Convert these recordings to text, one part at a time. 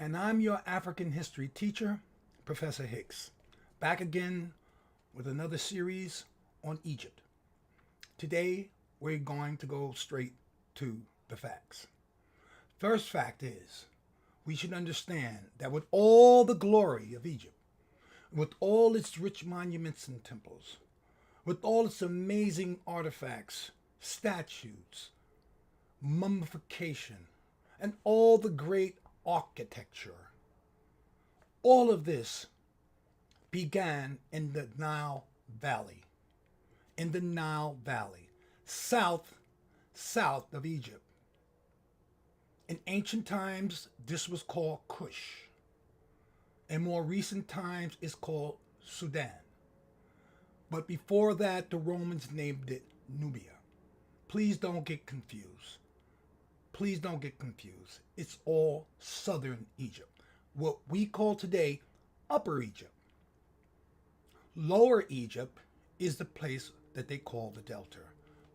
and I'm your African history teacher, Professor Hicks, back again with another series on Egypt. Today, we're going to go straight to the facts. First fact is, we should understand that with all the glory of Egypt, with all its rich monuments and temples, with all its amazing artifacts, statues, mummification, and all the great architecture, all of this began in the Nile Valley. In the Nile Valley, south of Egypt. In ancient times, this was called Kush. In more recent times, it's called Sudan. But before that, the Romans named it Nubia. Please don't get confused. Please don't get confused. It's all southern Egypt. What we call today Upper Egypt. Lower Egypt is the place that they call the Delta,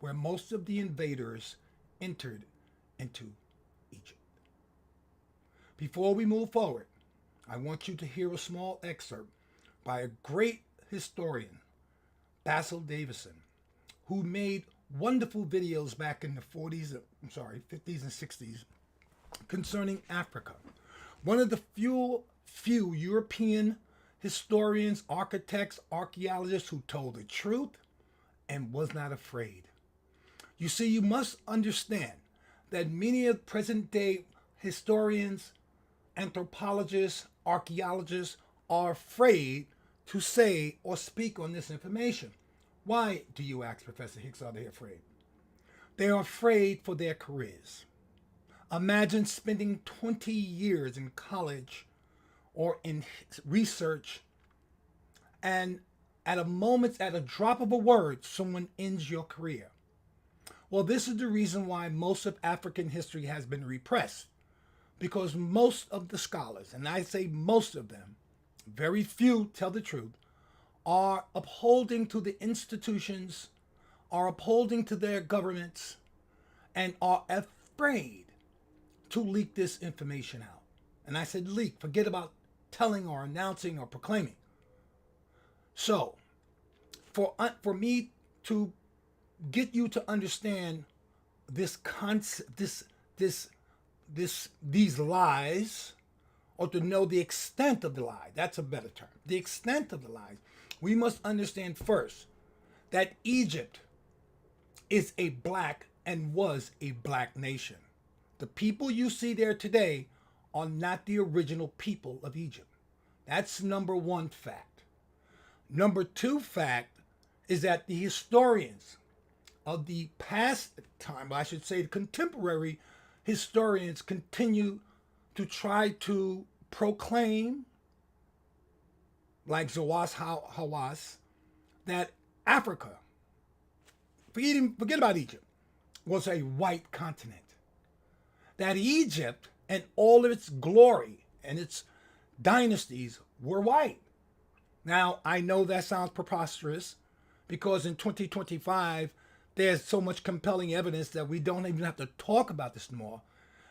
where most of the invaders entered into Egypt. Before we move forward, I want you to hear a small excerpt by a great historian, Basil Davison, who made wonderful videos back in the 50s and 60s concerning Africa. One of the few European historians, architects, archaeologists who told the truth and was not afraid. You see, you must understand that many of present day historians, anthropologists, archaeologists are afraid to say or speak on this information. Why, do you ask, Professor Hicks, are they afraid? They are afraid for their careers. Imagine spending 20 years in college or in research, and at a drop of a word, someone ends your career. Well, this is the reason why most of African history has been repressed. Because most of the scholars, and I say most of them, very few tell the truth, are upholding to the institutions, are upholding to their governments, and are afraid to leak this information out. And I said leak, forget about telling or announcing or proclaiming. So, for me to get you to understand this concept, these lies, or to know the extent of the lie, that's a better term, the extent of the lies, we must understand first that Egypt is a black and was a black nation. The people you see there today are not the original people of Egypt. That's number one fact. Number two fact is that the historians of the past time, I should say the contemporary historians, continue to try to proclaim, like Zawas Hawass, that Africa, forget about Egypt, was a white continent. That Egypt and all of its glory and its dynasties were white. Now, I know that sounds preposterous because in 2025, there's so much compelling evidence that we don't even have to talk about this more.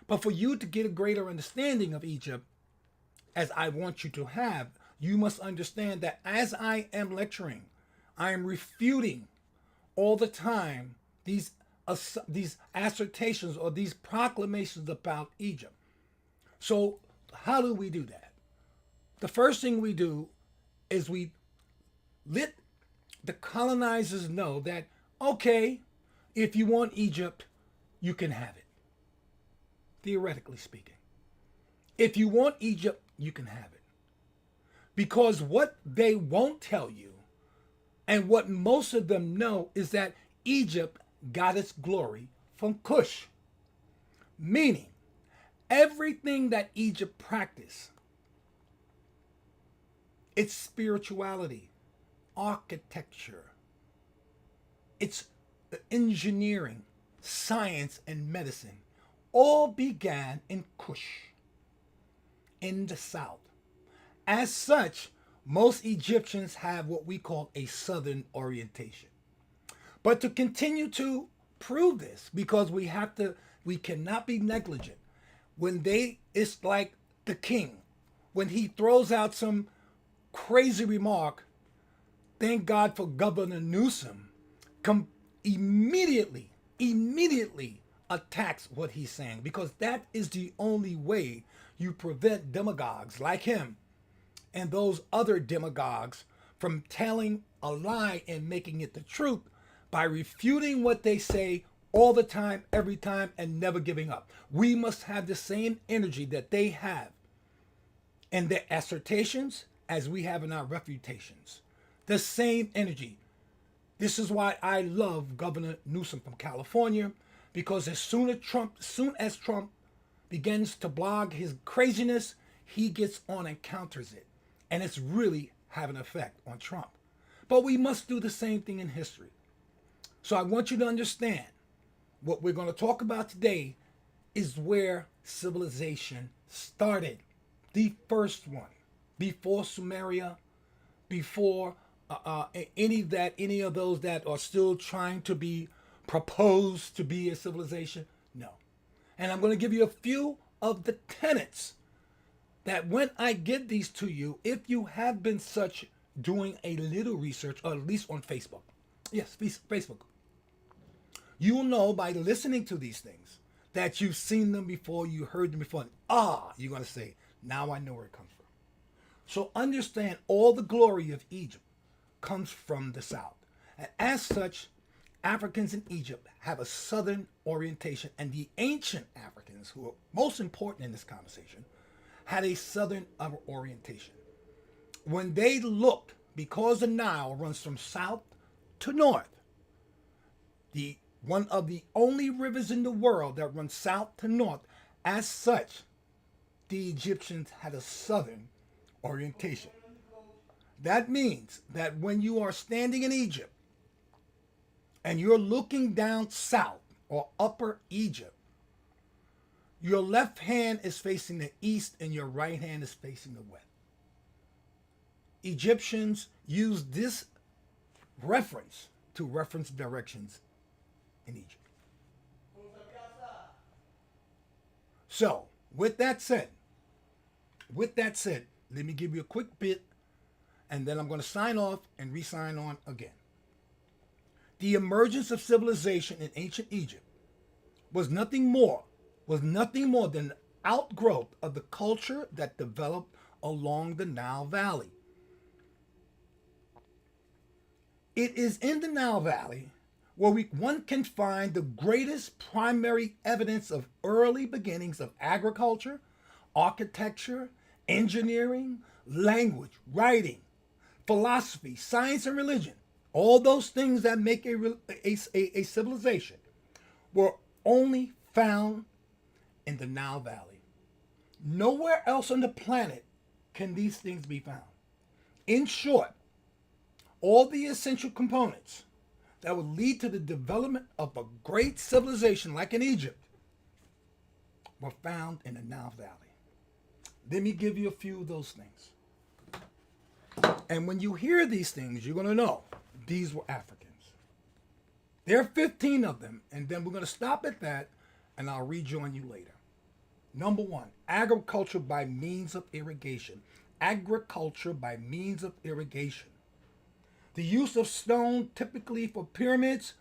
But for you to get a greater understanding of Egypt, as I want you to have, you must understand that as I am lecturing, I am refuting all the time these assertions or these proclamations about Egypt. So how do we do that? The first thing we do is we let the colonizers know that, okay, if you want Egypt, you can have it. Theoretically speaking. If you want Egypt, you can have it. Because what they won't tell you, and what most of them know, is that Egypt got its glory from Kush. Meaning, everything that Egypt practiced, its spirituality, architecture, its engineering, science, and medicine, all began in Kush, in the south. As such, most Egyptians have what we call a southern orientation. But to continue to prove this, because we cannot be negligent. It's like the king, when he throws out some crazy remark, thank God for Governor Newsom, immediately attacks what he's saying, because that is the only way you prevent demagogues like him and those other demagogues from telling a lie and making it the truth, by refuting what they say all the time, every time, and never giving up. We must have the same energy that they have in their assertions as we have in our refutations. The same energy. This is why I love Governor Newsom from California, because as soon as Trump begins to blog his craziness, he gets on and counters it. And it's really having an effect on Trump. But we must do the same thing in history. So I want you to understand what we're going to talk about today is where civilization started. The first one, before Sumeria, before any of those that are still trying to be proposed to be a civilization. No. And I'm going to give you a few of the tenets that when I give these to you, if you have been such doing a little research, or at least on Facebook. Yes, Facebook. You'll know by listening to these things that you've seen them before, you heard them before. You're going to say, now I know where it comes from. So understand, all the glory of Egypt comes from the south. And as such, Africans in Egypt have a southern orientation, and the ancient Africans, who are most important in this conversation, had a southern orientation. When they looked, because the Nile runs from south to north, one of the only rivers in the world that runs south to north, as such, the Egyptians had a southern orientation. That means that when you are standing in Egypt and you're looking down south or upper Egypt, your left hand is facing the east and your right hand is facing the west. Egyptians used this reference to reference directions in Egypt. So, with that said, let me give you a quick bit, and then I'm going to sign off and re-sign on again. The emergence of civilization in ancient Egypt was nothing more than an outgrowth of the culture that developed along the Nile Valley. It is in the Nile Valley where one can find the greatest primary evidence of early beginnings of agriculture, architecture, engineering, language, writing, philosophy, science, and religion. All those things that make a civilization were only found in the Nile Valley. Nowhere else on the planet can these things be found. In short, all the essential components that would lead to the development of a great civilization like in Egypt were found in the Nile Valley. Let me give you a few of those things. And when you hear these things, you're going to know these were Africans. There are 15 of them, and then we're going to stop at that, and I'll rejoin you later. Number one, agriculture by means of irrigation. Agriculture by means of irrigation. The use of stone, typically for pyramids,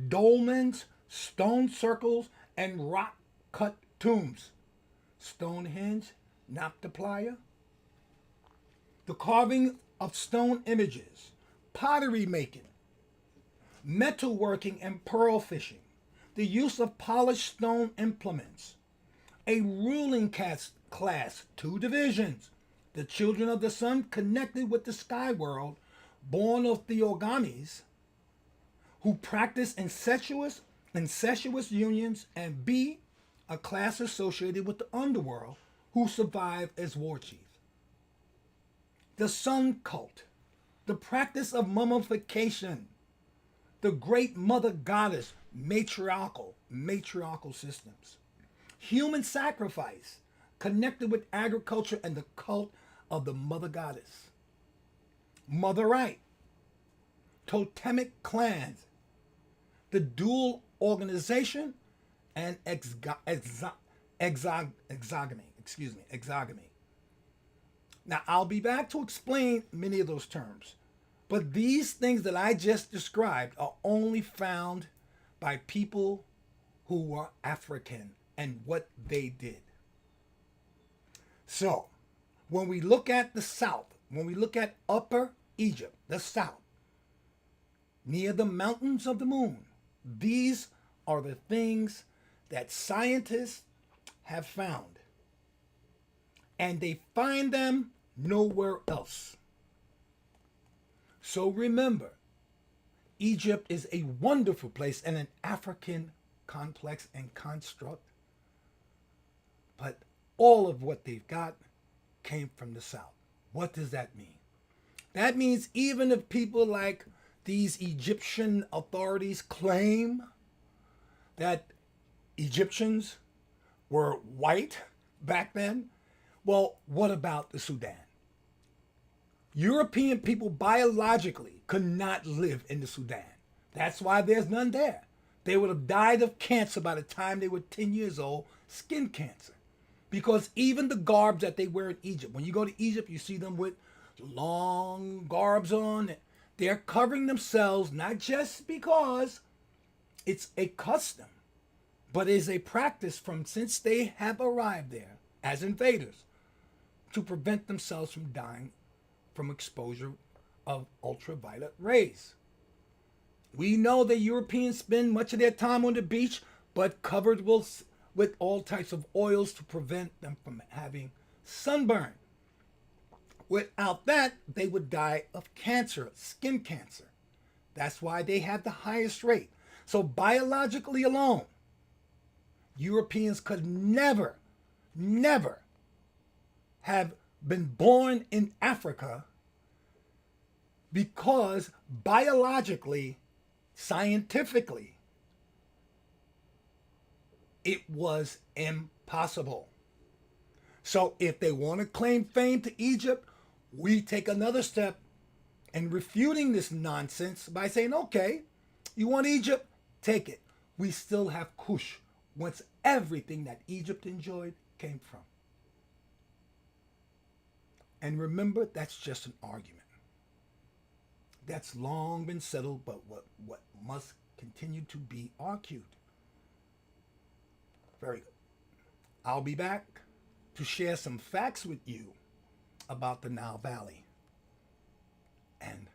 dolmens, stone circles, and rock-cut tombs. Stonehenge, Nabta Playa. The carving of stone images, pottery making, metalworking, and pearl fishing. The use of polished stone implements. A ruling class, 2 divisions. The children of the sun connected with the sky world, born of Theogomies, who practice incestuous unions, and B, a class associated with the underworld, who survive as war chiefs. The sun cult, the practice of mummification, the great mother goddess, matriarchal systems. Human sacrifice, connected with agriculture and the cult of the mother goddess. Motherite, totemic clans, the dual organization, and exogamy. exogamy. Now, I'll be back to explain many of those terms, but these things that I just described are only found by people who were African and what they did. So, when we look at the South, when we look at Upper Egypt, the South, near the mountains of the moon, these are the things that scientists have found. And they find them nowhere else. So remember, Egypt is a wonderful place and an African complex and construct. But all of what they've got came from the South. What does that mean? That means even if people like these Egyptian authorities claim that Egyptians were white back then, well, what about the Sudan? European people biologically could not live in the Sudan. That's why there's none there. They would have died of cancer by the time they were 10 years old, skin cancer. Because even the garbs that they wear in Egypt, when you go to Egypt, you see them with long garbs on. They're covering themselves not just because it's a custom, but is a practice from since they have arrived there as invaders to prevent themselves from dying from exposure of ultraviolet rays. We know that Europeans spend much of their time on the beach, but covered with all types of oils to prevent them from having sunburn. Without that, they would die of cancer, skin cancer. That's why they have the highest rate. So biologically alone, Europeans could never have been born in Africa because biologically, scientifically, it was impossible. So if they want to claim fame to Egypt, we take another step in refuting this nonsense by saying, okay, you want Egypt? Take it. We still have Kush, whence everything that Egypt enjoyed came from. And remember, that's just an argument. That's long been settled, but what must continue to be argued. Very good. I'll be back to share some facts with you about the Nile Valley and